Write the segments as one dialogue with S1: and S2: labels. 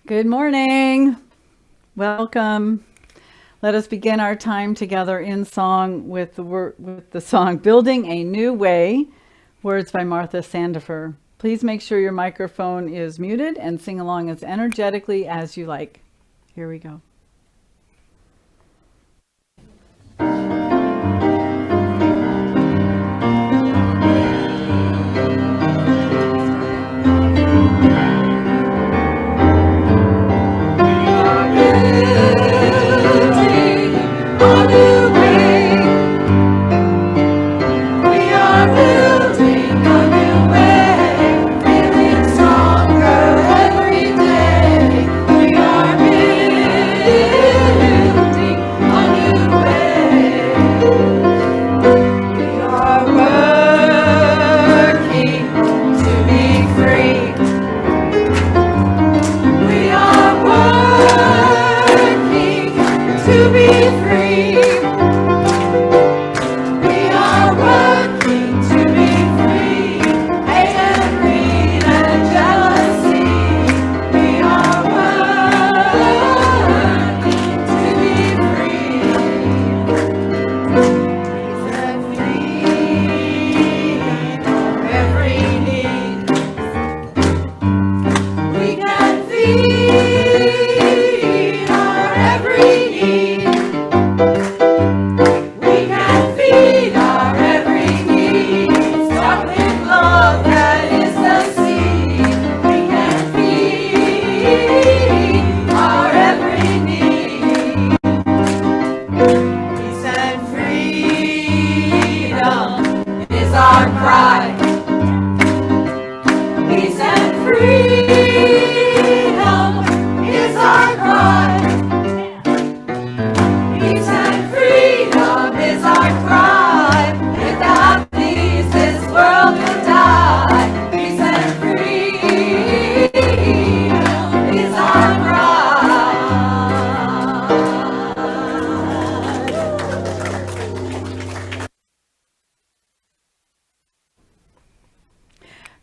S1: Good morning. Welcome. Let us begin our time together in song with the song Building a New Way, words by Martha Sandifer. Please make sure your microphone is muted and sing along as energetically as you like. Here we go.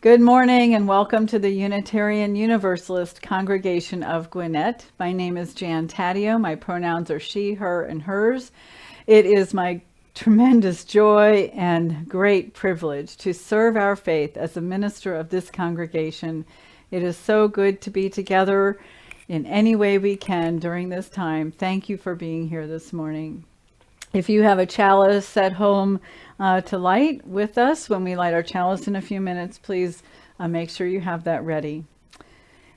S1: Good morning and welcome to the Unitarian Universalist congregation of Gwinnett. My name is Jan Taddeo. My pronouns are she, her, and hers. It is my tremendous joy and great privilege to serve our faith as a minister of this congregation. It is so good to be together in any way we can during this time. Thank you for being here this morning. If you have a chalice at home to light with us when we light our chalice in a few minutes, please make sure you have that ready.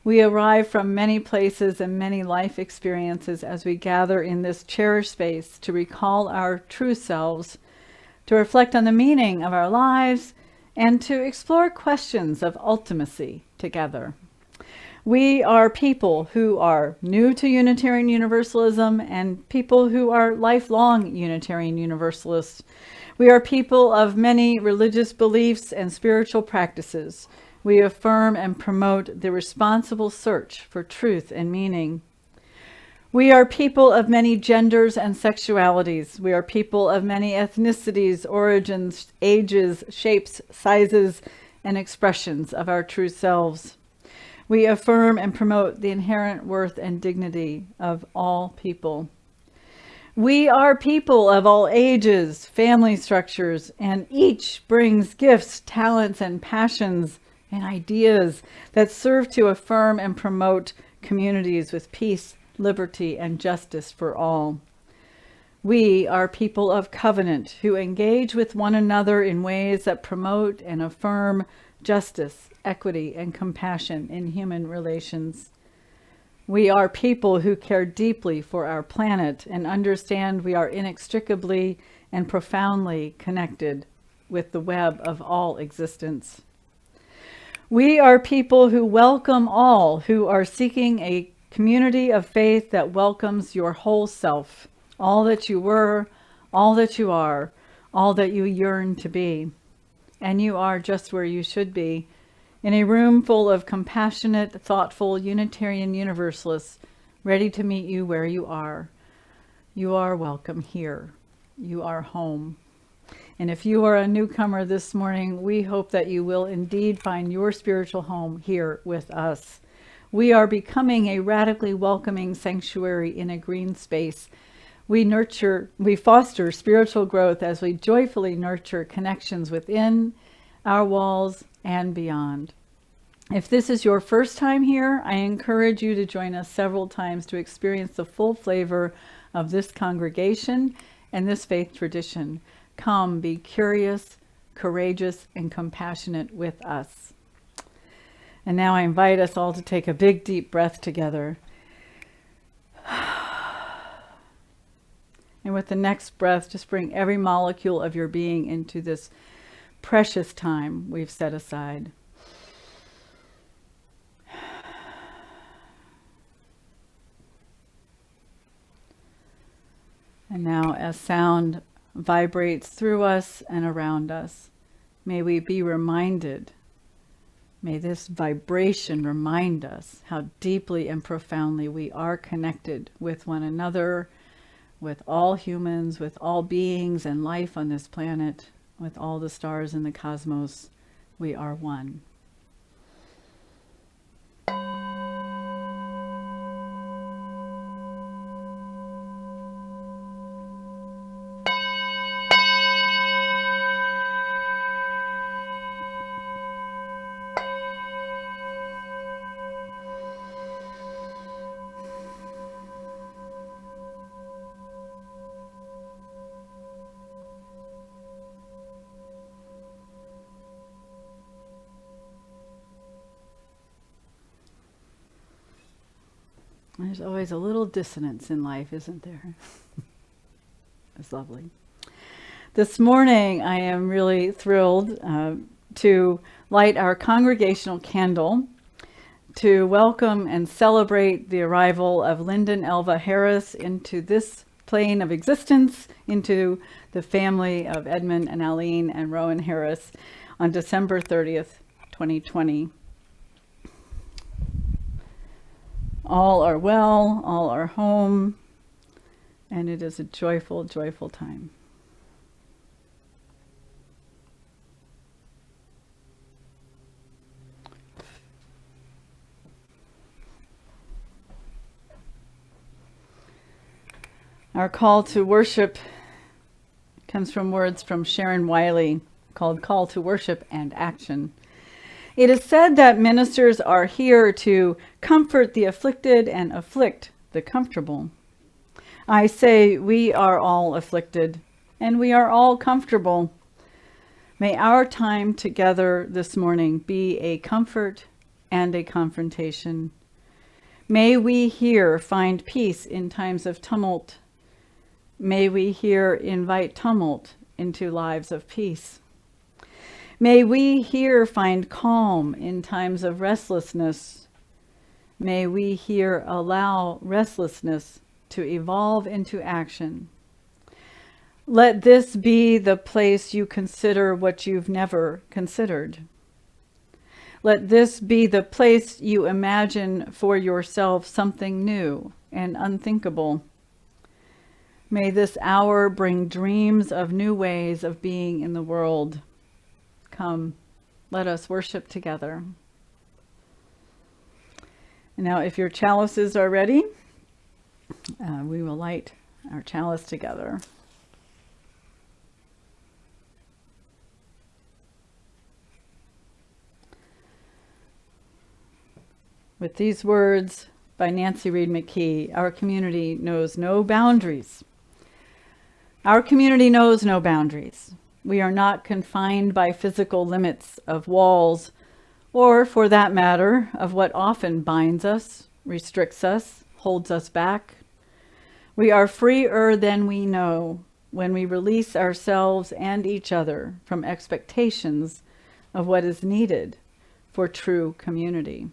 S1: We arrive from many places and many life experiences as we gather in this cherished space to recall our true selves, to reflect on the meaning of our lives, and to explore questions of ultimacy together. We are people who are new to Unitarian Universalism and people who are lifelong Unitarian Universalists. We are people of many religious beliefs and spiritual practices. We affirm and promote the responsible search for truth and meaning. We are people of many genders and sexualities. We are people of many ethnicities, origins, ages, shapes, sizes, and expressions of our true selves. We affirm and promote the inherent worth and dignity of all people. We are people of all ages, family structures, and each brings gifts, talents, and passions and ideas that serve to affirm and promote communities with peace, liberty, and justice for all. We are people of covenant who engage with one another in ways that promote and affirm justice, equity, and compassion in human relations. We are people who care deeply for our planet and understand we are inextricably and profoundly connected with the web of all existence. We are people who welcome all who are seeking a community of faith that welcomes your whole self, all that you were, all that you are, all that you yearn to be. And you are just where you should be, in a room full of compassionate, thoughtful Unitarian Universalists, ready to meet you where you are. You are welcome here. You are home. And if you are a newcomer this morning, we hope that you will indeed find your spiritual home here with us. We are becoming a radically welcoming sanctuary in a green space. We foster spiritual growth as we joyfully nurture connections within our walls and beyond. If this is your first time here, I encourage you to join us several times to experience the full flavor of this congregation and this faith tradition. Come, be curious, courageous, and compassionate with us. And now I invite us all to take a big, deep breath together. And with the next breath, just bring every molecule of your being into this precious time we've set aside. And now as sound vibrates through us and around us, may we be reminded, may this vibration remind us how deeply and profoundly we are connected with one another, with all humans, with all beings and life on this planet, with all the stars in the cosmos. We are one. There's always a little dissonance in life, isn't there? It's lovely. This morning, I am really thrilled to light our congregational candle to welcome and celebrate the arrival of Lyndon Elva Harris into this plane of existence, into the family of Edmund and Aline and Rowan Harris on December 30th, 2020. All are well, all are home, and it is a joyful, joyful time. Our call to worship comes from words from Sharon Wiley called Call to Worship and Action. It is said that ministers are here to comfort the afflicted and afflict the comfortable. I say we are all afflicted and we are all comfortable. May our time together this morning be a comfort and a confrontation. May we here find peace in times of tumult. May we here invite tumult into lives of peace. May we here find calm in times of restlessness. May we here allow restlessness to evolve into action. Let this be the place you consider what you've never considered. Let this be the place you imagine for yourself something new and unthinkable. May this hour bring dreams of new ways of being in the world. Come, let us worship together. And now, if your chalices are ready, we will light our chalice together. With these words by Nancy Reed McKee, our community knows no boundaries. Our community knows no boundaries. We are not confined by physical limits of walls, or for that matter, of what often binds us, restricts us, holds us back. We are freer than we know when we release ourselves and each other from expectations of what is needed for true community.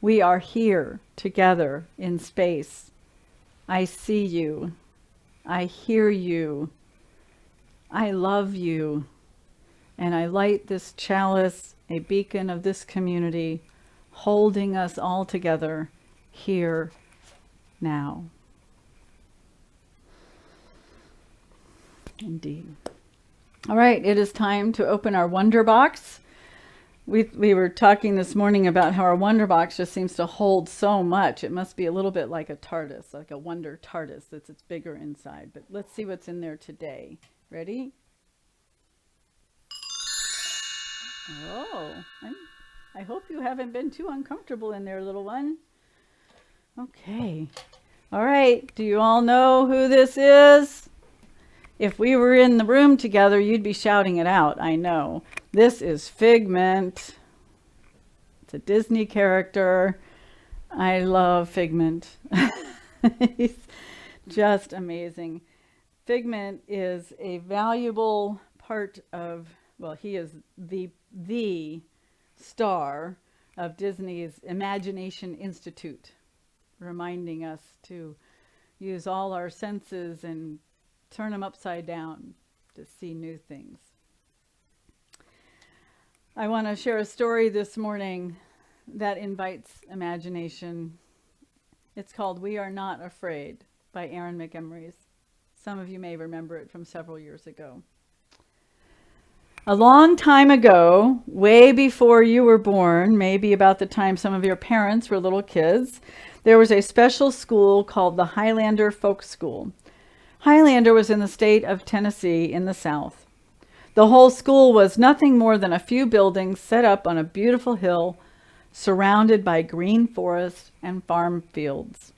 S1: We are here together in space. I see you. I hear you. I love you, and I light this chalice, a beacon of this community, holding us all together here now. Indeed. All right, it is time to open our wonder box. We were talking this morning about how our Wonder Box just seems to hold so much. It must be a little bit like a TARDIS, like a Wonder TARDIS. It's bigger inside. But let's see what's in there today. Ready? Oh, I hope you haven't been too uncomfortable in there, little one. Okay. All right. Do you all know who this is? If we were in the room together, you'd be shouting it out. I know. This is Figment. It's a Disney character. I love Figment. He's just amazing. Figment is a valuable part of, well, he is the star of Disney's Imagination Institute, reminding us to use all our senses and turn them upside down to see new things. I want to share a story this morning that invites imagination. It's called We Are Not Afraid by Aaron Mcmurray. Some of you may remember it from several years ago. A long time ago, way before you were born, maybe about the time some of your parents were little kids, there was a special school called the Highlander Folk School. Highlander was in the state of Tennessee in the South. The whole school was nothing more than a few buildings set up on a beautiful hill, surrounded by green forest and farm fields.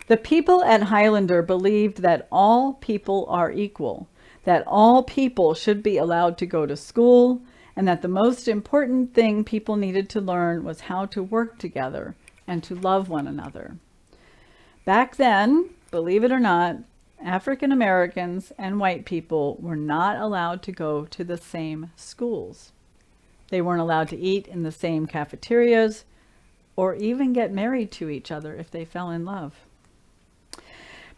S1: The people at Highlander believed that all people are equal, that all people should be allowed to go to school, and that the most important thing people needed to learn was how to work together and to love one another. Back then, believe it or not, African Americans and white people were not allowed to go to the same schools. They weren't allowed to eat in the same cafeterias or even get married to each other if they fell in love.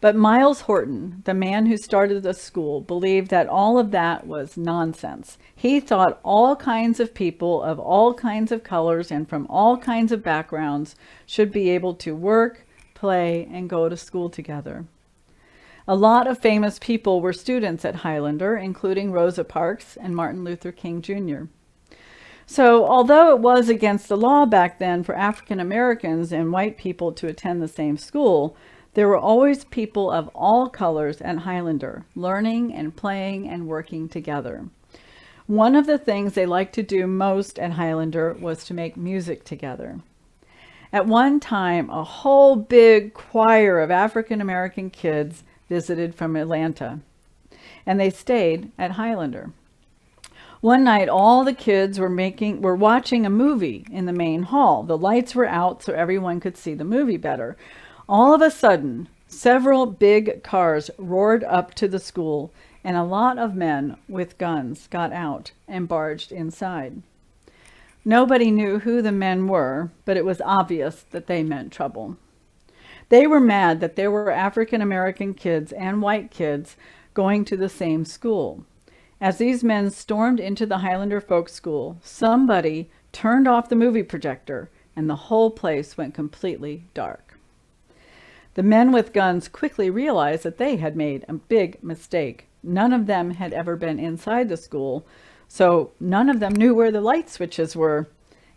S1: But Miles Horton, the man who started the school, believed that all of that was nonsense. He thought all kinds of people of all kinds of colors and from all kinds of backgrounds should be able to work, play, and go to school together. A lot of famous people were students at Highlander, including Rosa Parks and Martin Luther King Jr. So, although it was against the law back then for African Americans and white people to attend the same school, there were always people of all colors at Highlander, learning and playing and working together. One of the things they liked to do most at Highlander was to make music together. At one time, a whole big choir of African American kids visited from Atlanta, and they stayed at Highlander. One night, all the kids were watching a movie in the main hall. The lights were out so everyone could see the movie better. All of a sudden, several big cars roared up to the school, and a lot of men with guns got out and barged inside. Nobody knew who the men were, but it was obvious that they meant trouble. They were mad that there were African American kids and white kids going to the same school. As these men stormed into the Highlander Folk School, somebody turned off the movie projector and the whole place went completely dark. The men with guns quickly realized that they had made a big mistake. None of them had ever been inside the school, so none of them knew where the light switches were.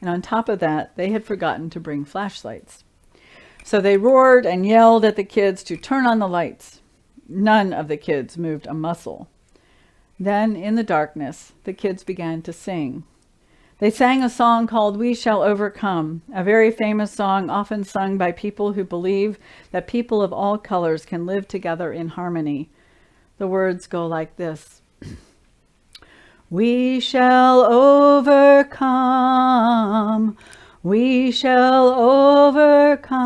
S1: And on top of that, they had forgotten to bring flashlights. So they roared and yelled at the kids to turn on the lights. None of the kids moved a muscle. Then, in the darkness, the kids began to sing. They sang a song called We Shall Overcome, a very famous song often sung by people who believe that people of all colors can live together in harmony. The words go like this. We shall overcome. We shall overcome.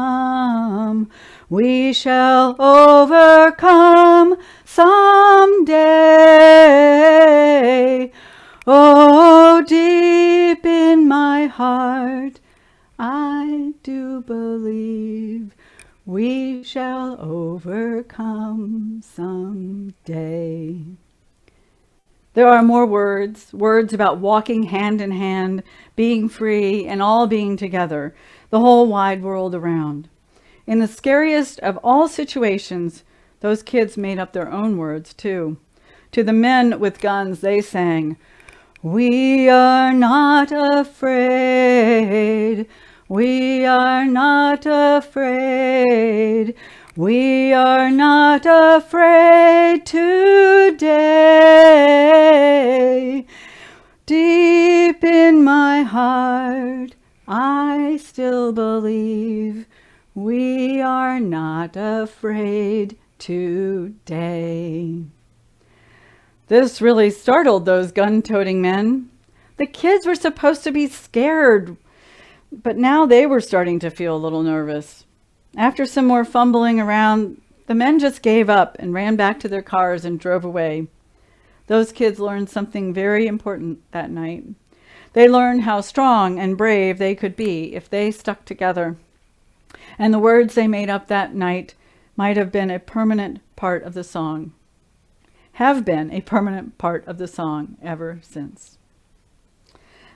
S1: We shall overcome someday. Oh, deep in my heart, I do believe we shall overcome someday. There are more words about walking hand in hand, being free, and all being together, the whole wide world around. In the scariest of all situations, those kids made up their own words too. To the men with guns, they sang, We are not afraid. We are not afraid. We are not afraid today. Deep in my heart, I still believe we are not afraid today. This really startled those gun-toting men. The kids were supposed to be scared, but now they were starting to feel a little nervous. After some more fumbling around, the men just gave up and ran back to their cars and drove away. Those kids learned something very important that night. They learned how strong and brave they could be if they stuck together. And the words they made up that night might have been a permanent part of the song. Have been a permanent part of the song ever since.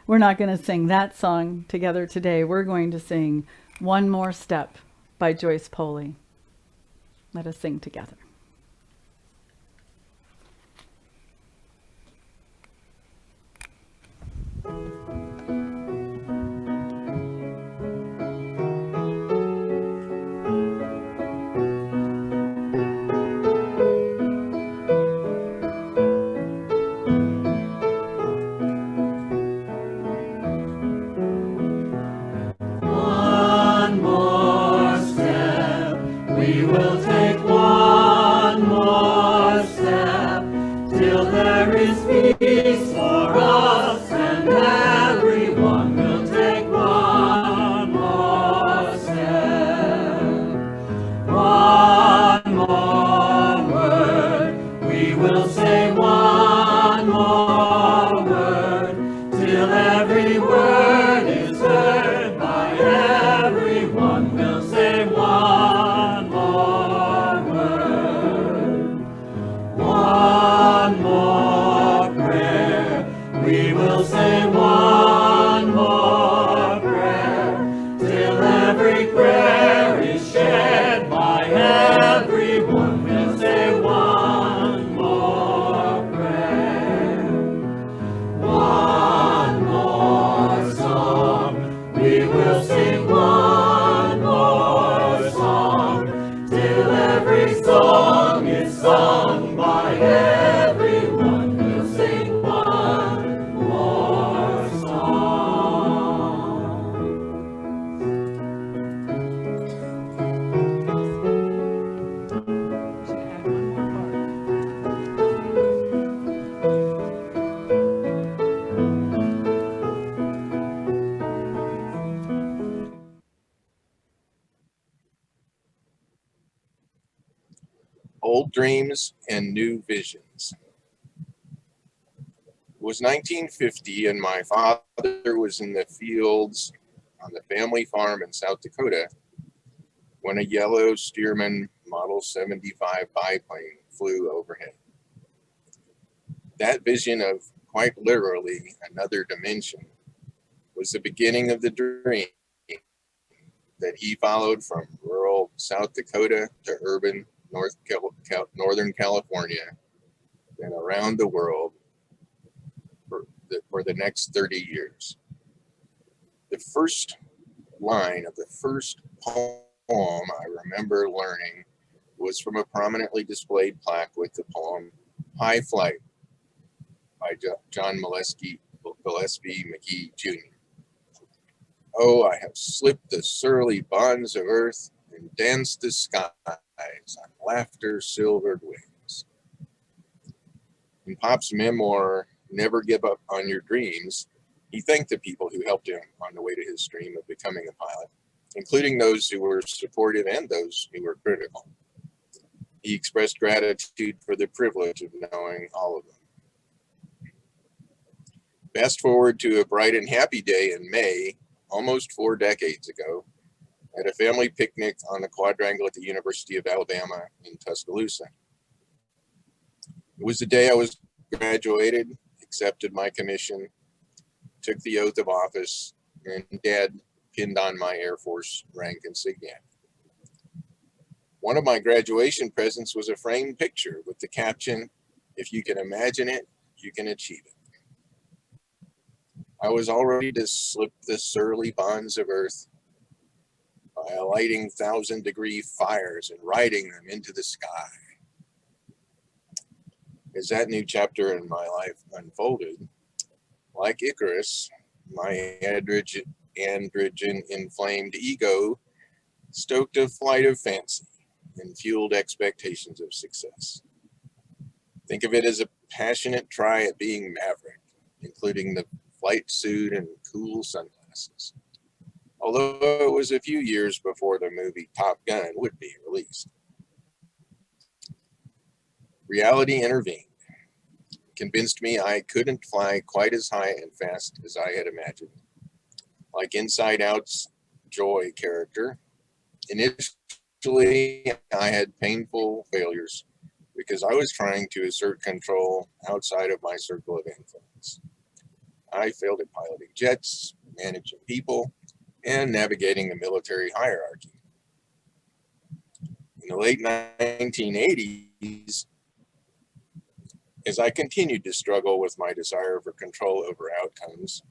S1: We're not going to sing that song together today. We're going to sing One More Step by Joyce Poley. Let us sing together.
S2: Old Dreams and New Visions. It was 1950 and my father was in the fields on the family farm in South Dakota when a yellow Stearman Model 75 biplane flew overhead. That vision of quite literally another dimension was the beginning of the dream that he followed from rural South Dakota to urban Northern California and around the world for the next 30 years. The first line of the first poem I remember learning was from a prominently displayed plaque with the poem High Flight by John Gillespie McGee Jr. Oh, I have slipped the surly bonds of earth and danced the skies on laughter's silvered wings. In Pop's memoir, Never Give Up on Your Dreams, he thanked the people who helped him on the way to his dream of becoming a pilot, including those who were supportive and those who were critical. He expressed gratitude for the privilege of knowing all of them. Fast forward to a bright and happy day in May, almost 4 decades ago, at a family picnic on the quadrangle at the University of Alabama in Tuscaloosa. It was the day I was graduated, accepted my commission, took the oath of office, and Dad pinned on my Air Force rank insignia. One of my graduation presents was a framed picture with the caption, "If you can imagine it, you can achieve it." I was all ready to slip the surly bonds of earth by alighting 1,000-degree fires and riding them into the sky. As that new chapter in my life unfolded, like Icarus, my androgen-inflamed ego stoked a flight of fancy and fueled expectations of success. Think of it as a passionate try at being maverick, including the flight suit and cool sunglasses. Although it was a few years before the movie Top Gun would be released. Reality intervened, convinced me I couldn't fly quite as high and fast as I had imagined. Like Inside Out's Joy character, initially I had painful failures because I was trying to assert control outside of my circle of influence. I failed at piloting jets, managing people, and navigating the military hierarchy. In the late 1980s, as I continued to struggle with my desire for control over outcomes,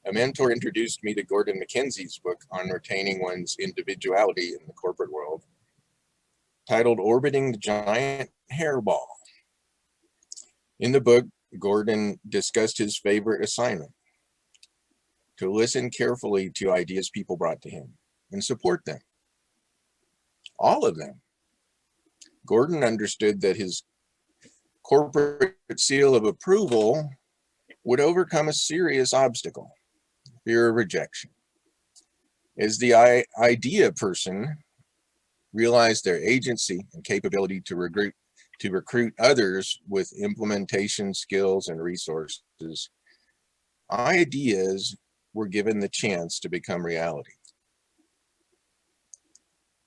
S2: a mentor introduced me to Gordon Mackenzie's book on retaining one's individuality in the corporate world, titled Orbiting the Giant Hairball. In the book, Gordon discussed his favorite assignment: to listen carefully to ideas people brought to him and support them. All of them. Gordon understood that his corporate seal of approval would overcome a serious obstacle: fear of rejection. As the idea person realized their agency and capability to recruit others with implementation skills and resources, ideas were given the chance to become reality.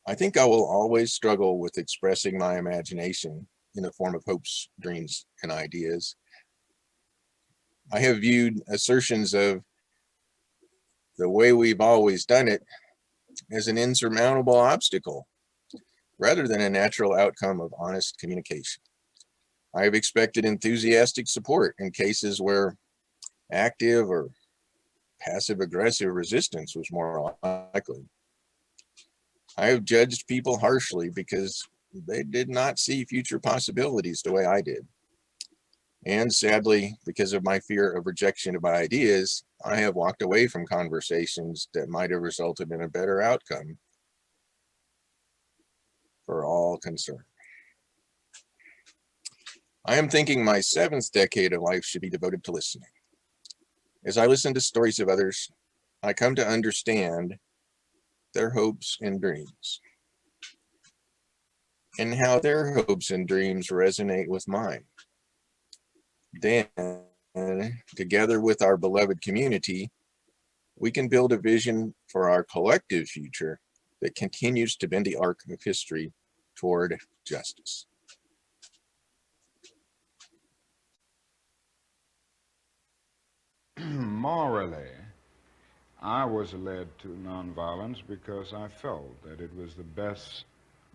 S2: I think I will always struggle with expressing my imagination in the form of hopes, dreams, and ideas. I have viewed assertions of the way we've always done it as an insurmountable obstacle, rather than a natural outcome of honest communication. I have expected enthusiastic support in cases where active or passive-aggressive resistance was more likely. I have judged people harshly because they did not see future possibilities the way I did. And sadly, because of my fear of rejection of my ideas, I have walked away from conversations that might have resulted in a better outcome for all concerned. I am thinking my 7th decade of life should be devoted to listening. As I listen to stories of others, I come to understand their hopes and dreams, and how their hopes and dreams resonate with mine. Then, together with our beloved community, we can build a vision for our collective future that continues to bend the arc of history toward justice.
S3: Morally, I was led to nonviolence because I felt that it was the best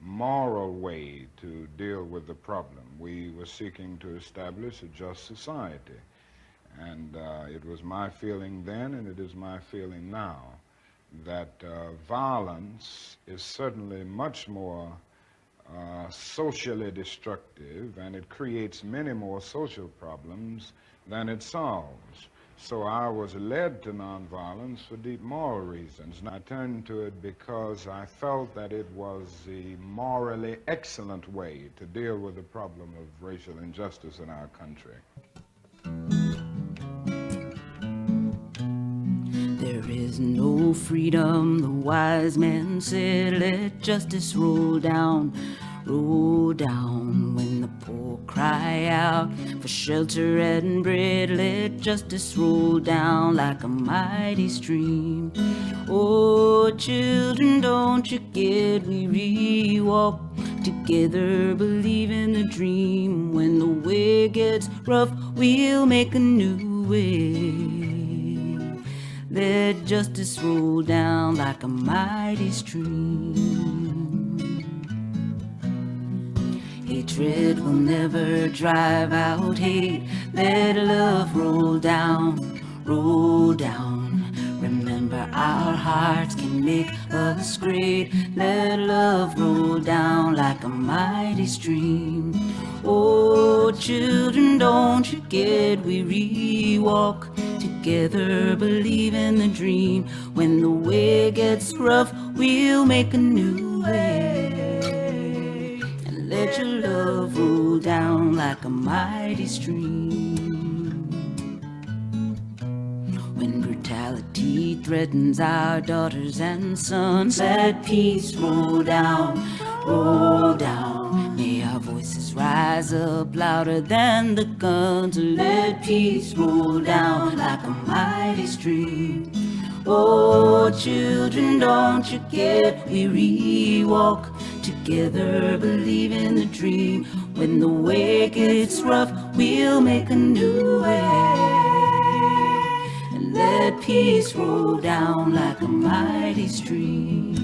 S3: moral way to deal with the problem. We were seeking to establish a just society, and it was my feeling then, and it is my feeling now, that violence is certainly much more socially destructive, and it creates many more social problems than it solves. So I was led to nonviolence for deep moral reasons, and I turned to it because I felt that it was the morally excellent way to deal with the problem of racial injustice in our country.
S4: There is no freedom, the wise man said, let justice roll down when the poor cry out for shelter and bread. Let justice roll down like a mighty stream. Oh, children, don't you get weary, walk together, believe in the dream. When the way gets rough, we'll make a new way. Let justice roll down like a mighty stream. Hatred will never drive out hate. Let love roll down roll down. Remember, our hearts can make us great. Let love roll down like a mighty stream. Oh, children, don't you get weary. Walk together, believe in the dream. When the way gets rough, we'll make a new way. And let your love roll down like a mighty stream. When brutality threatens our daughters and sons, let peace roll down, roll down. May our voices rise up louder than the guns. Let peace roll down like a mighty stream. Oh, children, don't you get weary. Walk together, believe in the dream. When the way gets rough, we'll make a new way. And let peace roll down like a mighty stream.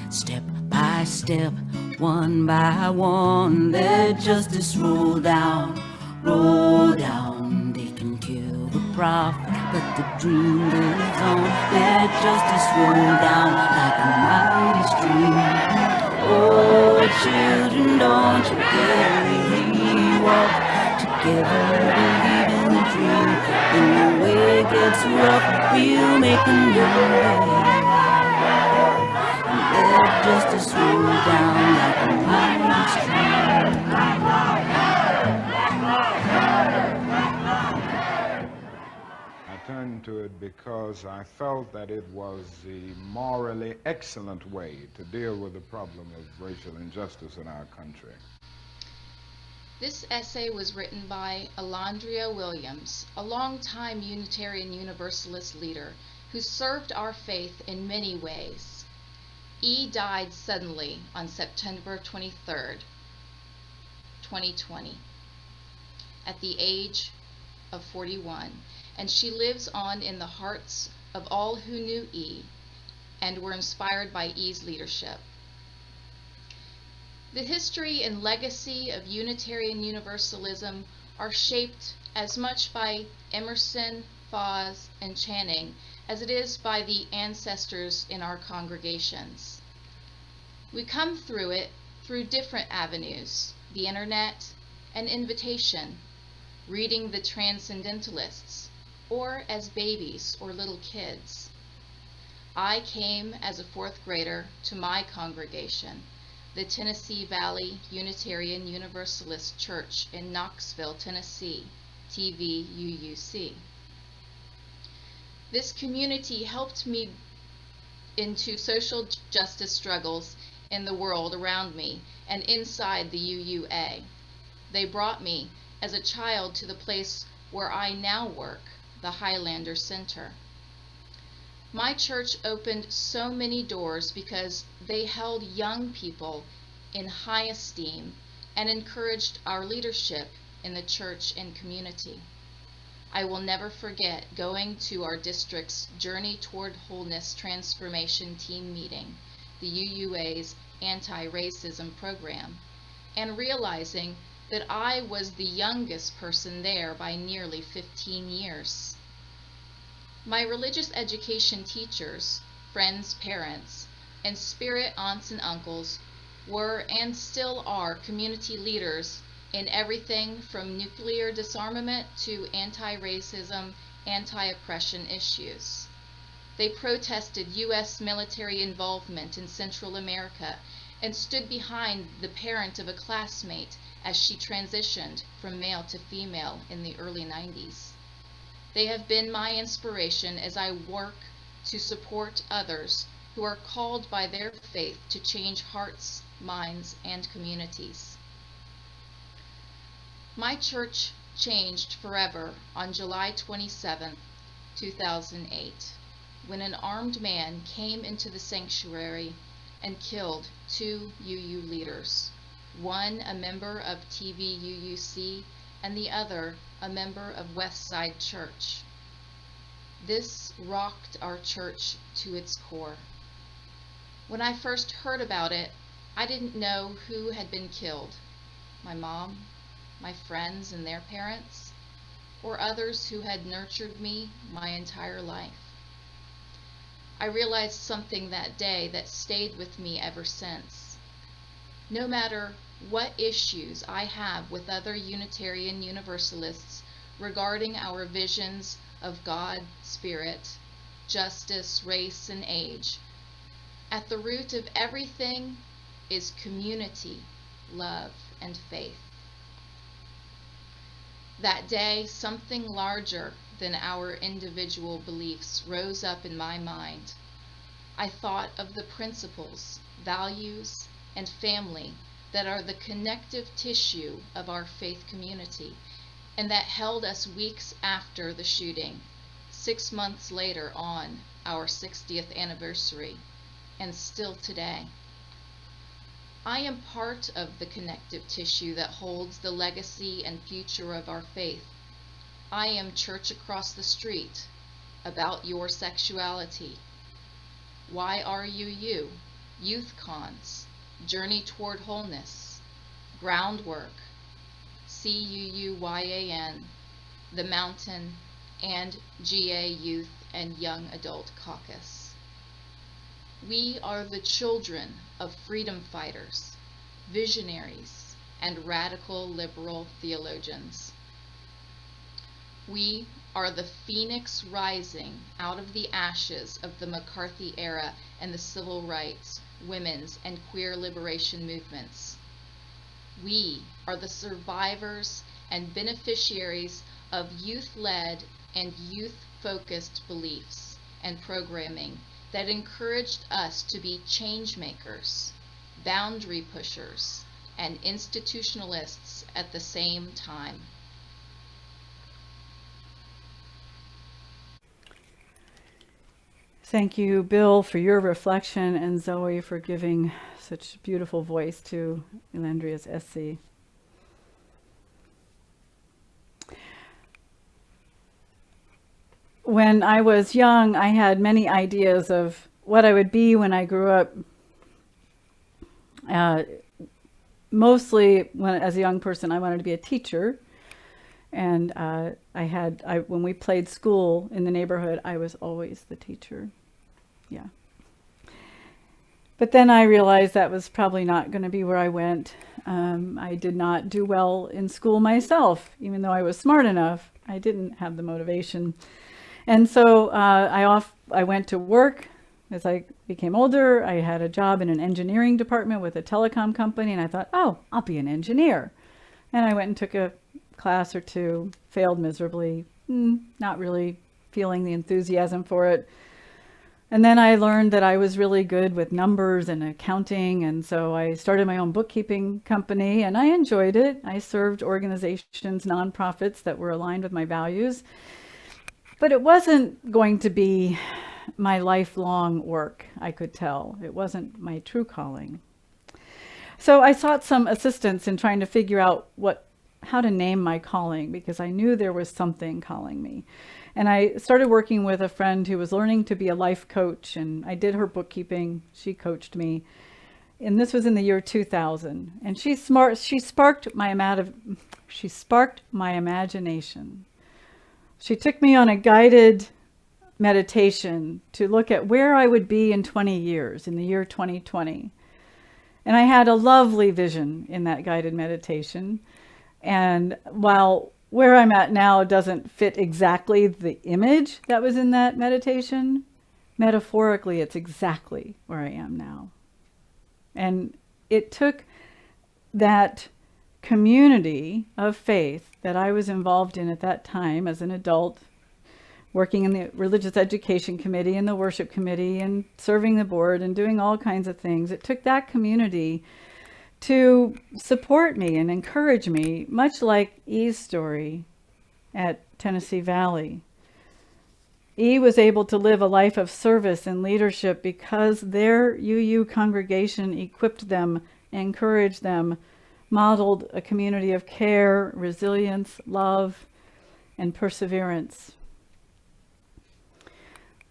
S4: Step by step, one by one, let justice roll down, roll down. They can kill the prophet, but the dream lives on. Let justice roll down like a mighty stream. Oh, children, don't you get weary. Walk together, believe in the dream. When the way gets rough, we'll make a new way. Let justice roll down like a mighty stream.
S3: I turned to it because I felt that it was the morally excellent way to deal with the problem of racial injustice in our country.
S5: This essay was written by Alandria Williams, a longtime Unitarian Universalist leader who served our faith in many ways. E died suddenly on September 23rd, 2020, at the age of 41, and she lives on in the hearts of all who knew E and were inspired by E's leadership. The history and legacy of Unitarian Universalism are shaped as much by Emerson, Foz, and Channing as it is by the ancestors in our congregations. We come through it through different avenues, the internet, and invitation, reading the Transcendentalists, or as babies or little kids. I came as a fourth grader to my congregation, the Tennessee Valley Unitarian Universalist Church in Knoxville, Tennessee, TVUUC. This community helped me into social justice struggles in the world around me and inside the UUA. They brought me as a child to the place where I now work, the Highlander Center. My church opened so many doors because they held young people in high esteem and encouraged our leadership in the church and community. I will never forget going to our district's Journey Toward Wholeness Transformation Team meeting, the UUA's anti-racism program, and realizing that I was the youngest person there by nearly 15 years. My religious education teachers, friends, parents, and spirit aunts and uncles were and still are community leaders in everything from nuclear disarmament to anti-racism, anti-oppression issues. They protested U.S. military involvement in Central America and stood behind the parent of a classmate as she transitioned from male to female in the early 90s. They have been my inspiration as I work to support others who are called by their faith to change hearts, minds, and communities. My church changed forever on July 27, 2008, when an armed man came into the sanctuary and killed 2 UU leaders, one a member of TVUUC and the other a member of Westside Church. This rocked our church to its core. When I first heard about it, I didn't know who had been killed. My mom, my friends and their parents. or others who had nurtured me my entire life. I realized something that day that stayed with me ever since. No matter what issues I have with other Unitarian Universalists regarding our visions of God, Spirit, justice, race, and age, at the root of everything is community, love, and faith. That day, something larger than our individual beliefs rose up in my mind. I thought of the principles, values, and family that are the connective tissue of our faith community, and that held us weeks after the shooting, 6 months later on our 60th anniversary, and still today. I am part of the connective tissue that holds the legacy and future of our faith. I am Church Across the Street, About Your Sexuality, YRUU, Youth Cons, Journey Toward Wholeness, Groundwork, CUUYAN, The Mountain, and GA Youth and Young Adult Caucus. We are the children of freedom fighters, visionaries, and radical liberal theologians. We are the phoenix rising out of the ashes of the McCarthy era and the civil rights, women's, and queer liberation movements. We are the survivors and beneficiaries of youth-led and youth-focused beliefs and programming that encouraged us to be change makers, boundary pushers, and institutionalists at the same time.
S1: Thank you, Bill, for your reflection, and Zoe for giving such beautiful voice to Alandria's essay. When I was young, I had many ideas of what I would be when I grew up. Mostly, as a young person, I wanted to be a teacher. And when we played school in the neighborhood, I was always the teacher. Yeah. But then I realized that was probably not going to be where I went. I did not do well in school myself, even though I was smart enough. I didn't have the motivation. And so I went to work as I became older. I had a job in an engineering department with a telecom company, and I thought, oh, I'll be an engineer. And I went and took a class or two, failed miserably, not really feeling the enthusiasm for it. And then I learned that I was really good with numbers and accounting, and so I started my own bookkeeping company, and I enjoyed it. I served organizations, nonprofits that were aligned with my values. But it wasn't going to be my lifelong work, I could tell. It wasn't my true calling. So I sought some assistance in trying to figure out how to name my calling, because I knew there was something calling me. And I started working with a friend who was learning to be a life coach, and I did her bookkeeping. She coached me. And this was in the year 2000. And she sparked my imagination. She took me on a guided meditation to look at where I would be in 20 years, in the year 2020. And I had a lovely vision in that guided meditation. And while where I'm at now doesn't fit exactly the image that was in that meditation, metaphorically, it's exactly where I am now. And it took that community of faith that I was involved in at that time as an adult, working in the religious education committee and the worship committee and serving the board and doing all kinds of things. It took that community to support me and encourage me, much like E's story at Tennessee Valley. E was able to live a life of service and leadership because their UU congregation equipped them, encouraged them, modeled a community of care, resilience, love, and perseverance.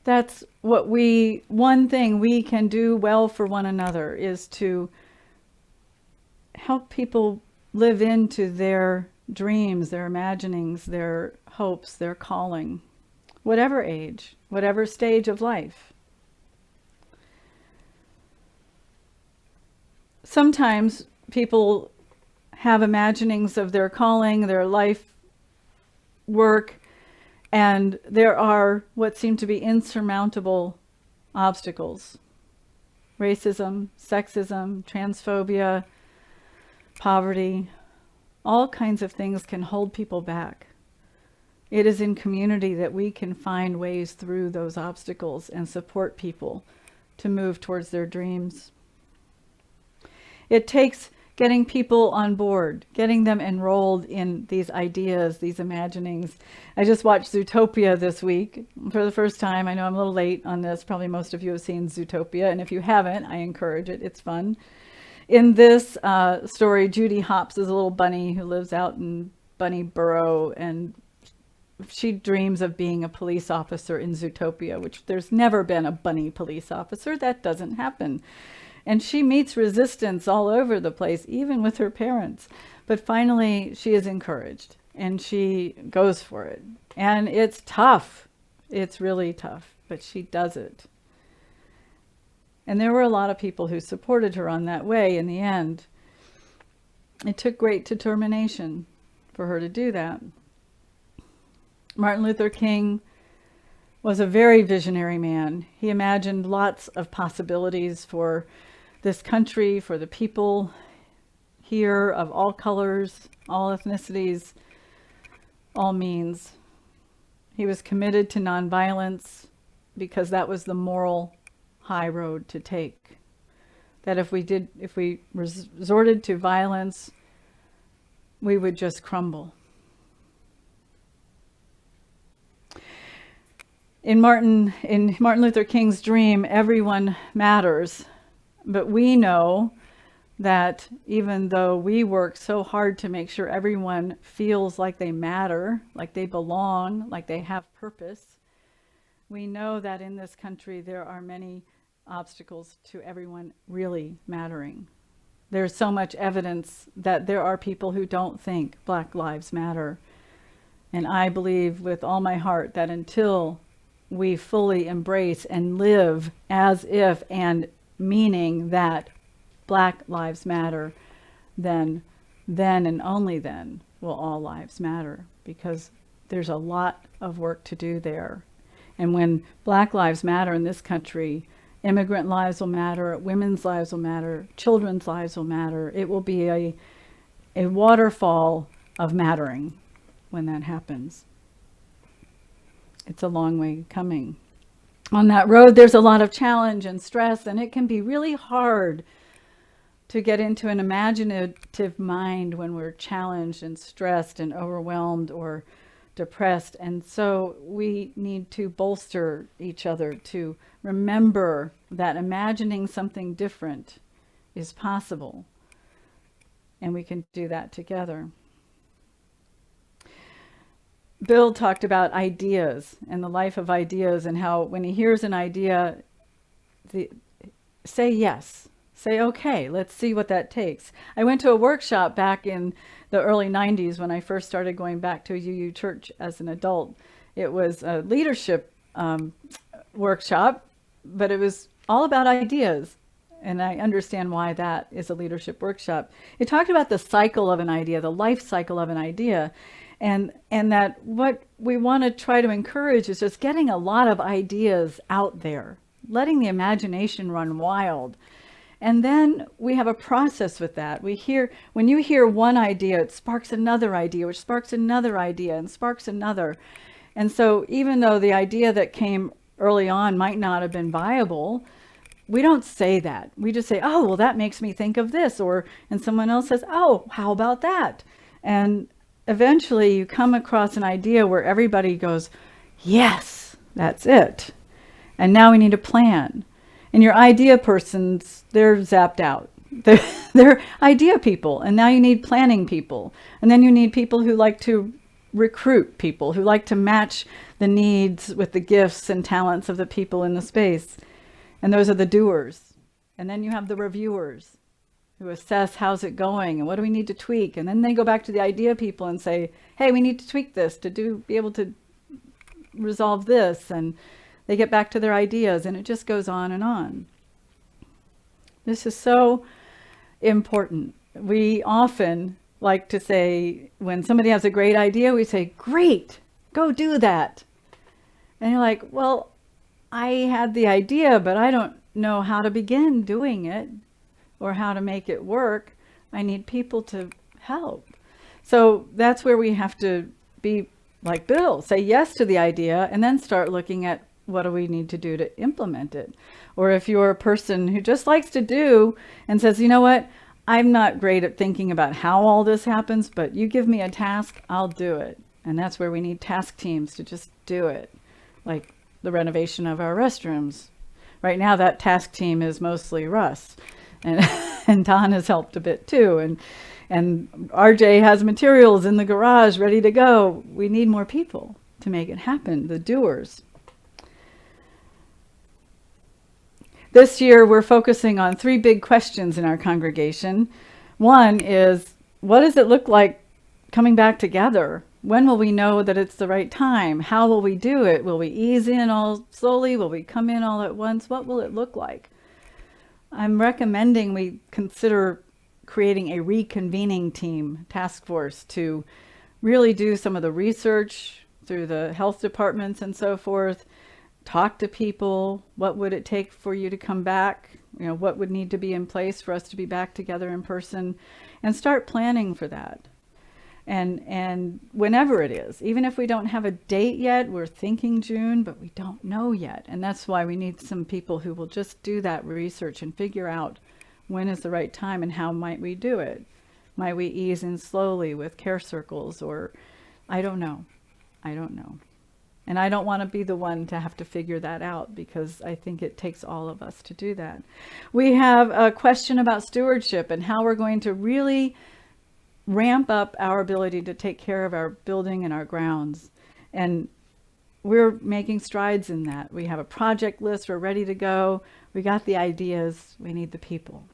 S1: That's one thing we can do well for one another is to help people live into their dreams, their imaginings, their hopes, their calling, whatever age, whatever stage of life. Sometimes people have imaginings of their calling, their life work, and there are what seem to be insurmountable obstacles. Racism, sexism, transphobia, poverty, all kinds of things can hold people back. It is in community that we can find ways through those obstacles and support people to move towards their dreams. It takes getting people on board, getting them enrolled in these ideas, these imaginings. I just watched Zootopia this week for the first time. I know I'm a little late on this. Probably most of you have seen Zootopia, and if you haven't, I encourage it. It's fun. In this story, Judy Hopps is a little bunny who lives out in Bunny Burrow, and she dreams of being a police officer in Zootopia, which there's never been a bunny police officer. That doesn't happen. And she meets resistance all over the place, even with her parents. But finally, she is encouraged, and she goes for it. And it's tough. It's really tough, but she does it. And there were a lot of people who supported her on that way in the end. It took great determination for her to do that. Martin Luther King was a very visionary man. He imagined lots of possibilities for this country, for the people here of all colors, all ethnicities, all means. He was committed to nonviolence because that was the moral high road to take. That if we resorted to violence, we would just crumble. In Martin Luther King's dream, everyone matters. But we know that even though we work so hard to make sure everyone feels like they matter, like they belong, like they have purpose, we know that in this country there are many obstacles to everyone really mattering. There's so much evidence that there are people who don't think Black lives matter. And I believe with all my heart that until we fully embrace and live as if and meaning that Black lives matter, then and only then will all lives matter, because there's a lot of work to do there. And when Black lives matter in this country, immigrant lives will matter, women's lives will matter, children's lives will matter. It will be a waterfall of mattering when that happens. It's a long way coming. On that road, there's a lot of challenge and stress, and it can be really hard to get into an imaginative mind when we're challenged and stressed and overwhelmed or depressed. And so we need to bolster each other to remember that imagining something different is possible, and we can do that together. Bill talked about ideas and the life of ideas, and how when he hears an idea, say yes, say, okay, let's see what that takes. I went to a workshop back in the early 90s when I first started going back to a UU church as an adult. It was a leadership workshop, but it was all about ideas. And I understand why that is a leadership workshop. It talked about the cycle of an idea, the life cycle of an idea. And that what we want to try to encourage is just getting a lot of ideas out there, letting the imagination run wild. And then we have a process with that. When you hear one idea, it sparks another idea, which sparks another idea and sparks another. And so even though the idea that came early on might not have been viable, we don't say that. We just say, oh, well, that makes me think of this. And someone else says, oh, how about that? And eventually you come across an idea where everybody goes, yes, that's it. And now we need a plan. And your idea persons, they're zapped out. They're idea people. And now you need planning people. And then you need people who like to recruit people, who like to match the needs with the gifts and talents of the people in the space. And those are the doers. And then you have the reviewers, who assess how's it going and what do we need to tweak. And then they go back to the idea people and say, hey, we need to tweak this to be able to resolve this. And they get back to their ideas, and it just goes on and on. This is so important. We often like to say, when somebody has a great idea, we say, great, go do that. And you're like, well, I had the idea, but I don't know how to begin doing it or how to make it work. I need people to help. So that's where we have to be like Bill, say yes to the idea and then start looking at what do we need to do to implement it. Or if you're a person who just likes to do and says, you know what, I'm not great at thinking about how all this happens, but you give me a task, I'll do it. And that's where we need task teams to just do it. Like the renovation of our restrooms. Right now that task team is mostly Russ. And Don has helped a bit too. And RJ has materials in the garage ready to go. We need more people to make it happen, the doers. This year, we're focusing on 3 big questions in our congregation. One is, what does it look like coming back together? When will we know that it's the right time? How will we do it? Will we ease in all slowly? Will we come in all at once? What will it look like? I'm recommending we consider creating a reconvening team, task force, to really do some of the research through the health departments and so forth. Talk to people. What would it take for you to come back? You know, what would need to be in place for us to be back together in person, and start planning for that. And whenever it is, even if we don't have a date yet, we're thinking June, but we don't know yet. And that's why we need some people who will just do that research and figure out when is the right time and how might we do it. Might we ease in slowly with care circles, or I don't know. And I don't want to be the one to have to figure that out, because I think it takes all of us to do that. We have a question about stewardship and how we're going to really ramp up our ability to take care of our building and our grounds. And we're making strides in that. We have a project list. We're ready to go. We got the ideas. We need the people.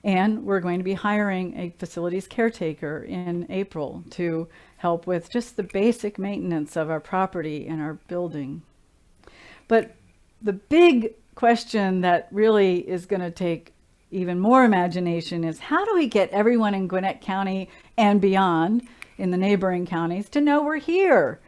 S1: And we're going to be hiring a facilities caretaker in April to help with just the basic maintenance of our property and our building. But the big question that really is going to take even more imagination is, how do we get everyone in Gwinnett County and beyond, in the neighboring counties, to know we're here?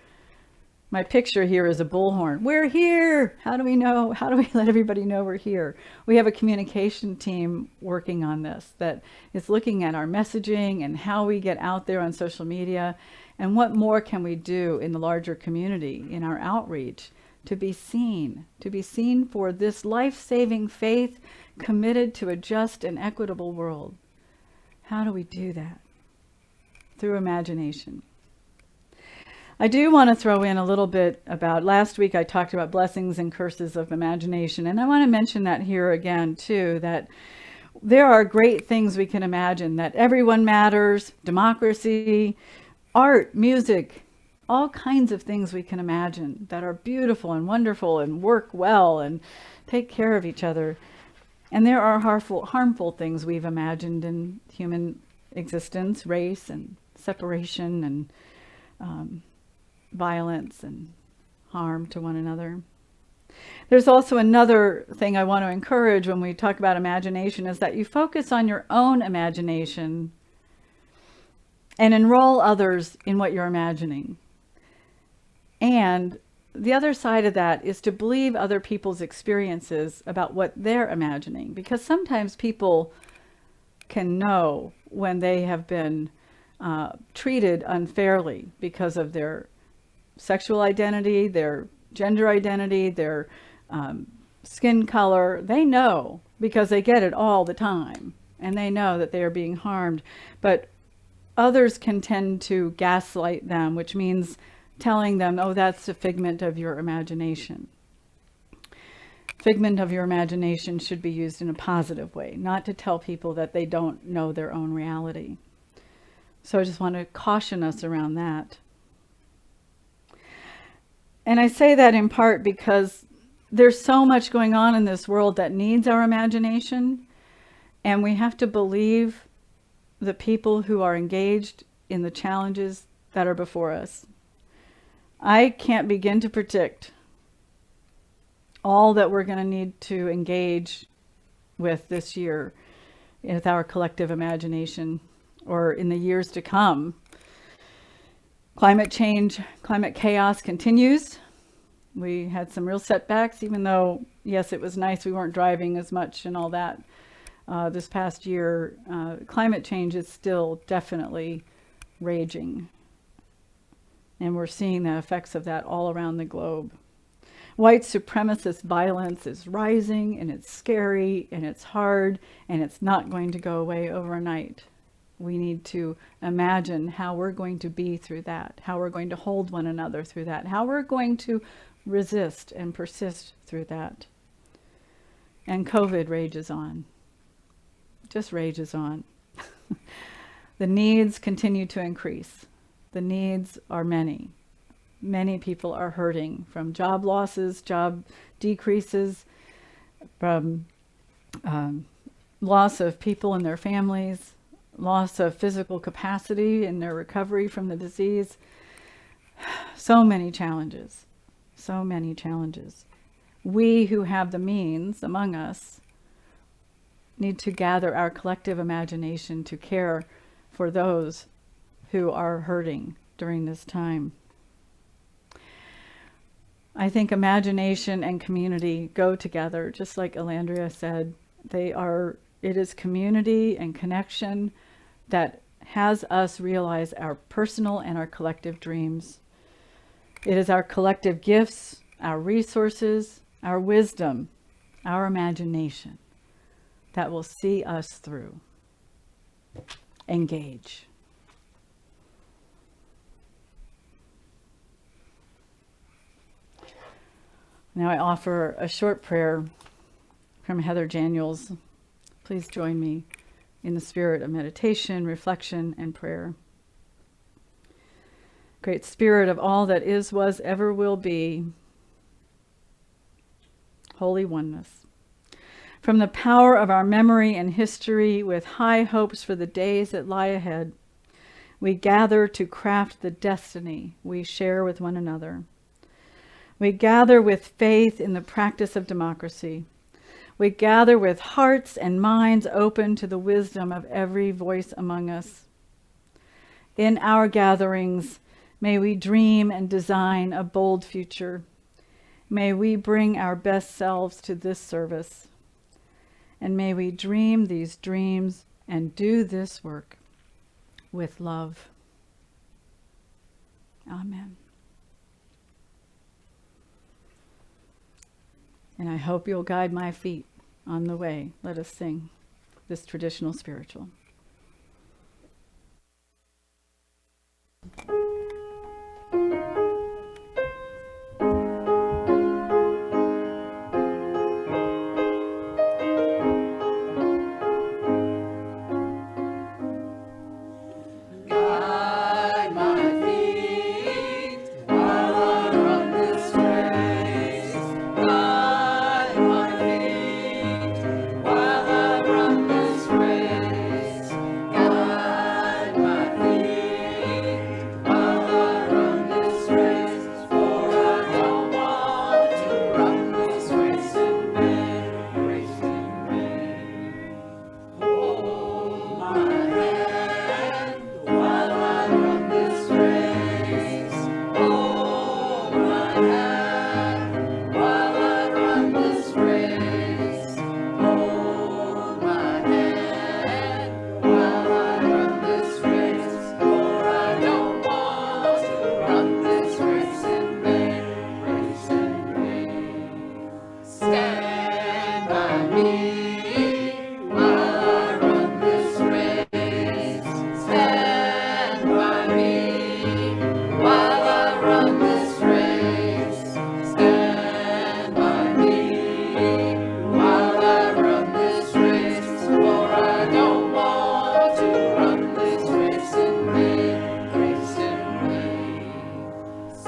S1: My picture here is a bullhorn. We're here. How do we know? How do we let everybody know we're here? We have a communication team working on this that is looking at our messaging and how we get out there on social media, and what more can we do in the larger community, in our outreach, to be seen for this life-saving faith committed to a just and equitable world. How do we do that? Through imagination. I do want to throw in a little bit about, last week I talked about blessings and curses of imagination, and I want to mention that here again too, that there are great things we can imagine, that everyone matters, democracy, art, music, all kinds of things we can imagine that are beautiful and wonderful and work well and take care of each other. And there are harmful things we've imagined in human existence, race and separation and violence and harm to one another. There's also another thing I want to encourage when we talk about imagination, is that you focus on your own imagination and enroll others in what you're imagining. And the other side of that is to believe other people's experiences about what they're imagining, because sometimes people can know when they have been treated unfairly because of their sexual identity, their gender identity, their skin color. They know, because they get it all the time, and they know that they are being harmed. But others can tend to gaslight them, which means telling them, oh, that's a figment of your imagination. Figment of your imagination should be used in a positive way, not to tell people that they don't know their own reality. So I just want to caution us around that. And I say that in part because there's so much going on in this world that needs our imagination. And we have to believe the people who are engaged in the challenges that are before us. I can't begin to predict all that we're going to need to engage with this year with our collective imagination or in the years to come. Climate change, climate chaos continues. We had some real setbacks, even though, yes, it was nice we weren't driving as much and all that this past year. Climate change is still definitely raging. And we're seeing the effects of that all around the globe. White supremacist violence is rising, and it's scary, and it's hard, and it's not going to go away overnight. We need to imagine how we're going to be through that, how we're going to hold one another through that, how we're going to resist and persist through that. And COVID rages on, just rages on. The needs continue to increase. The needs are many. Many people are hurting from job losses, job decreases, from loss of people and their families, loss of physical capacity in their recovery from the disease. So many challenges, so many challenges. We who have the means among us need to gather our collective imagination to care for those who are hurting during this time. I think imagination and community go together, just like Alandria said. It is community and connection that has us realize our personal and our collective dreams. It is our collective gifts, our resources, our wisdom, our imagination that will see us through. Engage. Now I offer a short prayer from Heather Daniels. Please join me in the spirit of meditation, reflection, and prayer. Great Spirit of all that is, was, ever will be, holy oneness. From the power of our memory and history, with high hopes for the days that lie ahead, we gather to craft the destiny we share with one another. We gather with faith in the practice of democracy. We gather with hearts and minds open to the wisdom of every voice among us. In our gatherings, may we dream and design a bold future. May we bring our best selves to this service. And may we dream these dreams and do this work with love. Amen. And I hope you'll guide my feet on the way. Let us sing this traditional spiritual.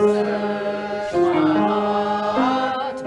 S6: Search my heart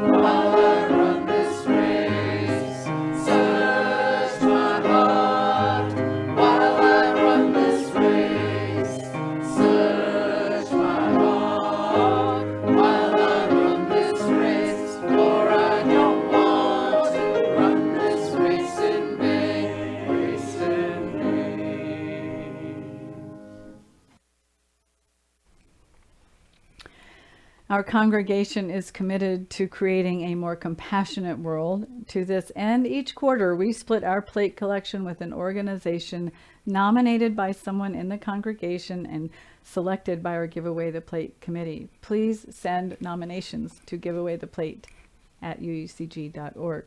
S1: Our congregation is committed to creating a more compassionate world. To this end, each quarter we split our plate collection with an organization nominated by someone in the congregation and selected by our Give Away the Plate committee. Please send nominations to giveawaytheplate@uucg.org.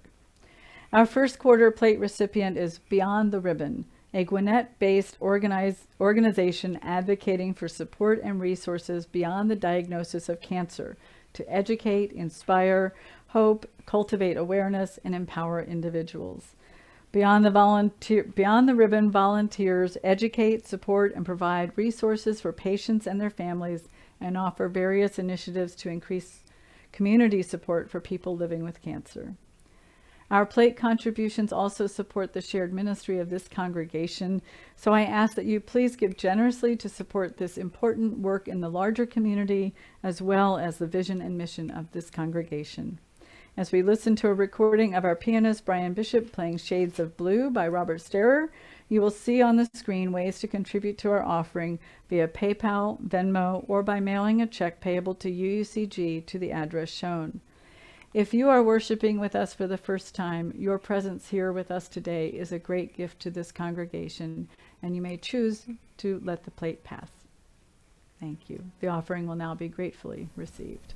S1: Our first quarter plate recipient is Beyond the Ribbon, a Gwinnett-based organization advocating for support and resources beyond the diagnosis of cancer to educate, inspire, hope, cultivate awareness, and empower individuals. Beyond the Ribbon volunteers educate, support, and provide resources for patients and their families and offer various initiatives to increase community support for people living with cancer. Our plate contributions also support the shared ministry of this congregation, so I ask that you please give generously to support this important work in the larger community, as well as the vision and mission of this congregation. As we listen to a recording of our pianist Brian Bishop playing Shades of Blue by Robert Starer, you will see on the screen ways to contribute to our offering via PayPal, Venmo, or by mailing a check payable to UUCG to the address shown. If you are worshiping with us for the first time, your presence here with us today is a great gift to this congregation, and you may choose to let the plate pass. Thank you. The offering will now be gratefully received.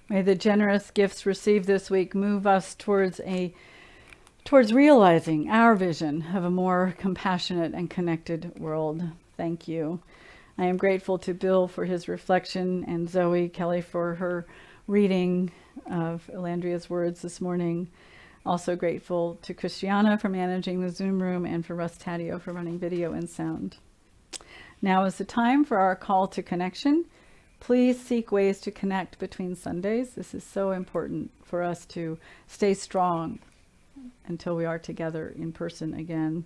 S1: May the generous gifts received this week move us towards realizing our vision of a more compassionate and connected world. Thank you. I am grateful to Bill for his reflection and Zoe Kelly for her reading of Alandria's words this morning. Also grateful to Christiana for managing the Zoom room and for Russ Taddeo for running video and sound. Now is the time for our call to connection. Please seek ways to connect between Sundays. This is so important for us to stay strong until we are together in person again.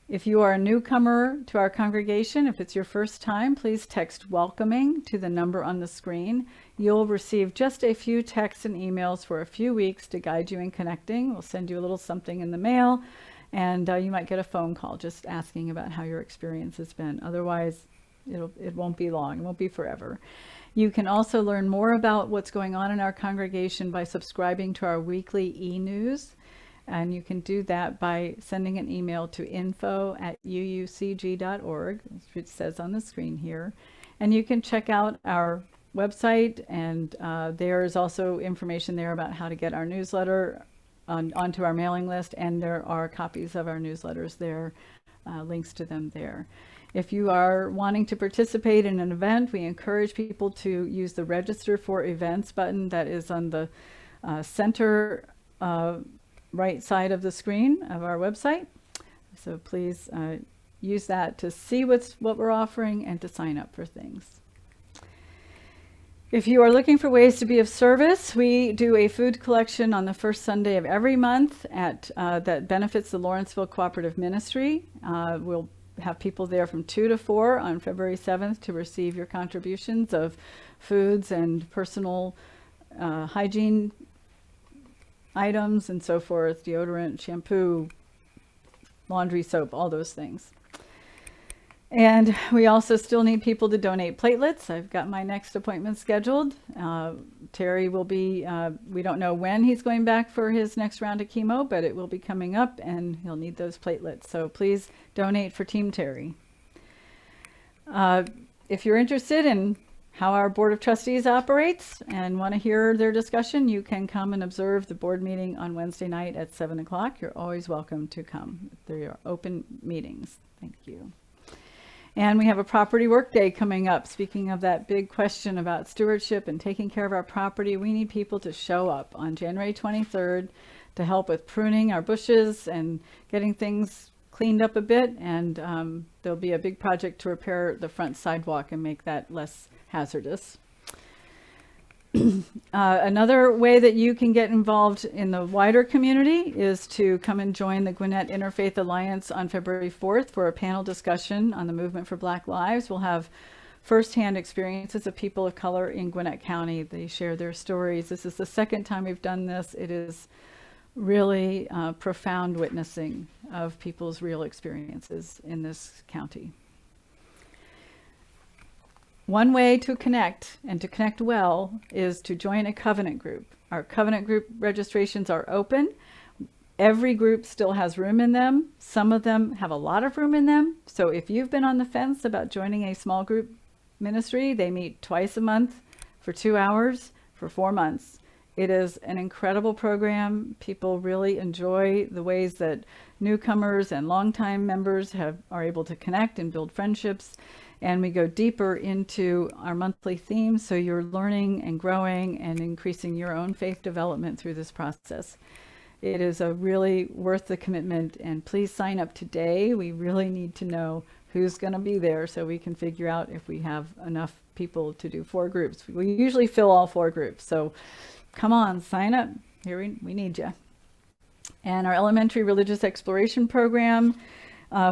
S1: If you are a newcomer to our congregation, if it's your first time, please text welcoming to the number on the screen. You'll receive just a few texts and emails for a few weeks to guide you in connecting. We'll send you a little something in the mail, and you might get a phone call just asking about how your experience has been. Otherwise, it won't be long. It won't be forever. You can also learn more about what's going on in our congregation by subscribing to our weekly e-news. And you can do that by sending an email to info@uucg.org, which says on the screen here. And you can check out our website, and there is also information there about how to get our newsletter onto our mailing list. And there are copies of our newsletters there, links to them there. If you are wanting to participate in an event, we encourage people to use the Register for Events button that is on the center right side of the screen of our website. So please use that to see what we're offering and to sign up for things. If you are looking for ways to be of service, we do a food collection on the first Sunday of every month that benefits the Lawrenceville Cooperative Ministry. We'll have people there from 2 to 4 on February 7th to receive your contributions of foods and personal hygiene items and so forth, deodorant, shampoo, laundry soap, all those things. And we also still need people to donate platelets. I've got my next appointment scheduled. Terry will be, we don't know when he's going back for his next round of chemo, but it will be coming up and he'll need those platelets. So please donate for Team Terry. If you're interested in how our Board of Trustees operates and want to hear their discussion, you can come and observe the board meeting on Wednesday night at 7 o'clock. You're always welcome to come. They are open meetings. Thank you. And we have a property work day coming up. Speaking of that big question about stewardship and taking care of our property, we need people to show up on January 23rd to help with pruning our bushes and getting things cleaned up a bit. And there'll be a big project to repair the front sidewalk and make that less hazardous. Another way that you can get involved in the wider community is to come and join the Gwinnett Interfaith Alliance on February 4th for a panel discussion on the movement for Black lives. We'll have firsthand experiences of people of color in Gwinnett County. They share their stories. This is the second time we've done this. It is really profound witnessing of people's real experiences in this county. One way to connect, and to connect well, is to join a covenant group. Our covenant group registrations are open. Every group still has room in them. Some of them have a lot of room in them. So if you've been on the fence about joining a small group ministry, they meet twice a month for 2 hours for 4 months. It is an incredible program. People really enjoy the ways that newcomers and longtime members are able to connect and build friendships. And we go deeper into our monthly themes, so you're learning and growing and increasing your own faith development through this process. It is a really worth the commitment, and please sign up today. We really need to know who's going to be there so we can figure out if we have enough people to do 4 groups. We usually fill all 4 groups, so come on, sign up. Here we need you. And our elementary religious exploration program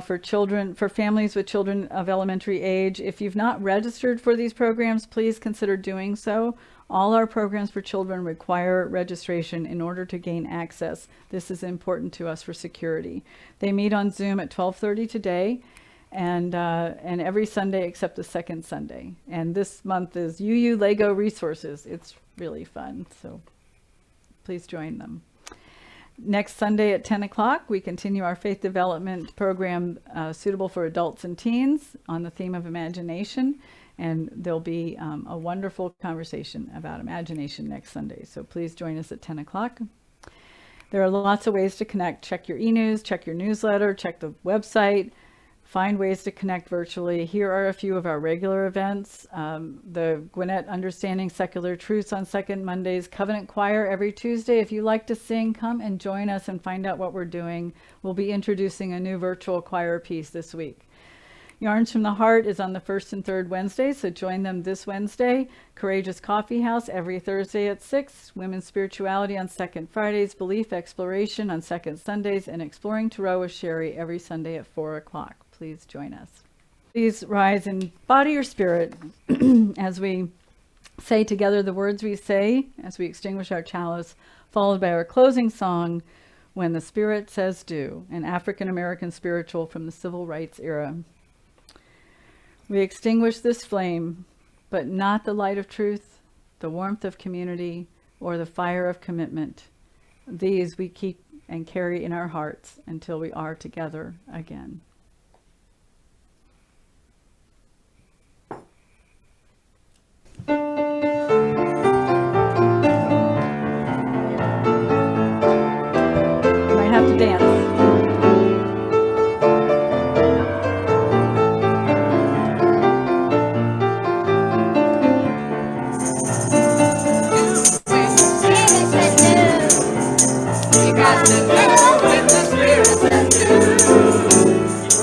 S1: for children, for families with children of elementary age. If you've not registered for these programs, please consider doing so. All our programs for children require registration in order to gain access. This is important to us for security. They meet on Zoom at 12:30 today, and every Sunday except the second Sunday. And this month is UU Lego Resources. It's really fun, so please join them. Next Sunday at 10 o'clock, we continue our faith development program suitable for adults and teens on the theme of imagination. And there'll be a wonderful conversation about imagination next Sunday. So please join us at 10 o'clock. There are lots of ways to connect. Check your e-news, check your newsletter, check the website, find ways to connect virtually. Here are a few of our regular events. The Gwinnett Understanding Secular Truths on second Mondays, Covenant Choir every Tuesday. If you like to sing, come and join us and find out what we're doing. We'll be introducing a new virtual choir piece this week. Yarns from the Heart is on the first and third Wednesdays, so join them this Wednesday. Courageous Coffee House every Thursday at 6. Women's Spirituality on second Fridays. Belief Exploration on second Sundays. And Exploring Tarot with Sherry every Sunday at 4 o'clock. Please join us. Please rise in body or spirit as we say together the words we say as we extinguish our chalice, followed by our closing song, When the Spirit Says Do, an African-American spiritual from the Civil Rights era. We extinguish this flame, but not the light of truth, the warmth of community, or the fire of commitment. These we keep and carry in our hearts until we are together again. Might have to dance.
S6: You got to know when the Spirit says do.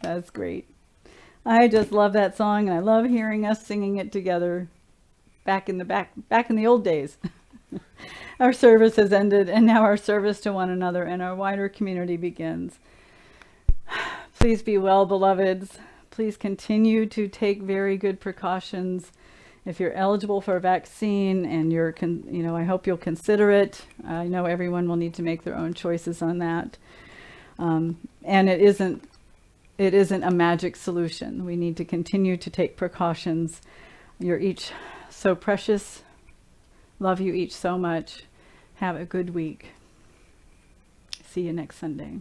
S1: That's great. I just love that song, and I love hearing us singing it together back in the old days. Our service has ended, and now our service to one another and our wider community begins. Please be well, beloveds. Please continue to take very good precautions. If you're eligible for a vaccine and I hope you'll consider it. I know everyone will need to make their own choices on that. And it isn't a magic solution. We need to continue to take precautions. You're each so precious. Love you each so much. Have a good week. See you next Sunday.